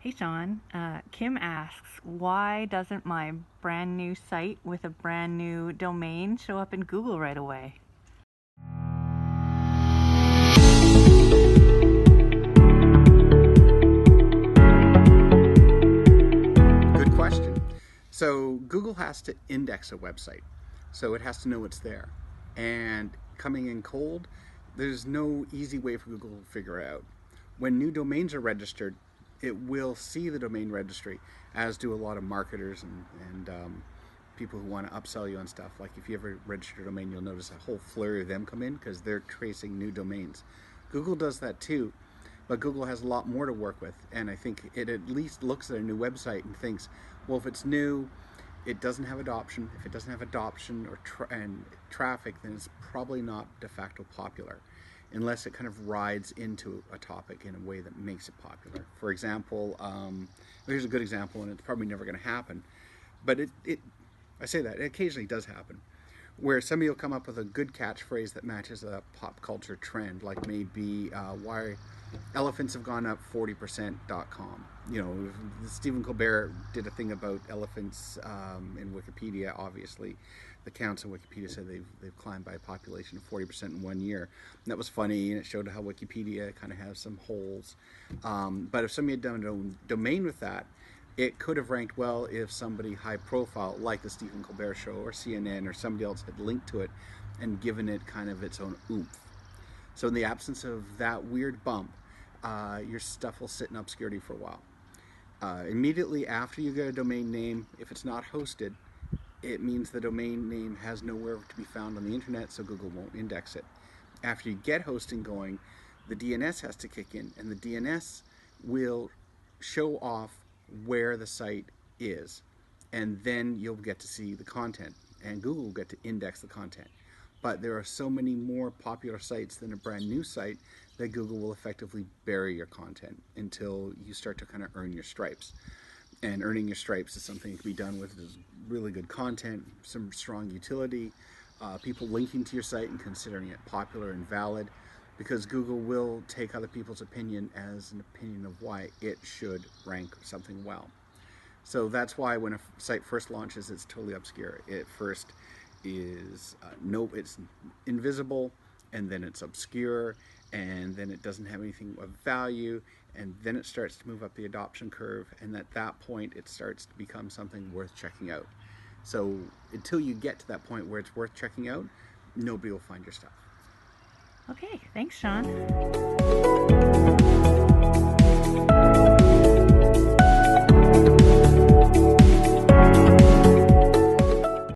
Hey Shawn, Kim asks, why doesn't my brand new site with a brand new domain show up in Google right away? Good question. So Google has to index a website, so it has to know it's there. And coming in cold, there's no easy way for Google to figure it out. When new domains are registered, it will see the domain registry, as do a lot of marketers and people who want to upsell you on stuff. Like if you ever register a domain, you'll notice a whole flurry of them come in because they're tracing new domains. Google does that too, but Google has a lot more to work with, and I think it at least looks at a new website and thinks, well, if it's new, it doesn't have adoption. If it doesn't have adoption or traffic, then it's probably not de facto popular, unless it kind of rides into a topic in a way that makes it popular. For example, here's a good example, and it's probably never going to happen, but I say that, it occasionally does happen, where somebody will come up with a good catchphrase that matches a pop culture trend, like maybe why elephants have gone up 40%.com. You know, Stephen Colbert did a thing about elephants in Wikipedia. Obviously, the counts in Wikipedia said they've climbed by a population of 40% in 1 year. And that was funny, and it showed how Wikipedia kind of has some holes. But if somebody had done a domain with that, it could have ranked well if somebody high profile, like the Stephen Colbert Show or CNN or somebody else, had linked to it and given it kind of its own oomph. So in the absence of that weird bump, your stuff will sit in obscurity for a while. Immediately after you get a domain name, if it's not hosted, it means the domain name has nowhere to be found on the internet, so Google won't index it. After you get hosting going, the DNS has to kick in, and the DNS will show off where the site is, and then you'll get to see the content, and Google will get to index the content. But there are so many more popular sites than a brand new site that Google will effectively bury your content until you start to kind of earn your stripes. And earning your stripes is something that can be done with really good content, some strong utility, people linking to your site and considering it popular and valid, because Google will take other people's opinion as an opinion of why it should rank something well. So that's why when a site first launches, it's totally obscure. It first is it's invisible, and then it's obscure, and then it doesn't have anything of value, and then it starts to move up the adoption curve, and at that point it starts to become something worth checking out. So until you get to that point where it's worth checking out, nobody will find your stuff. Okay, thanks Shawn.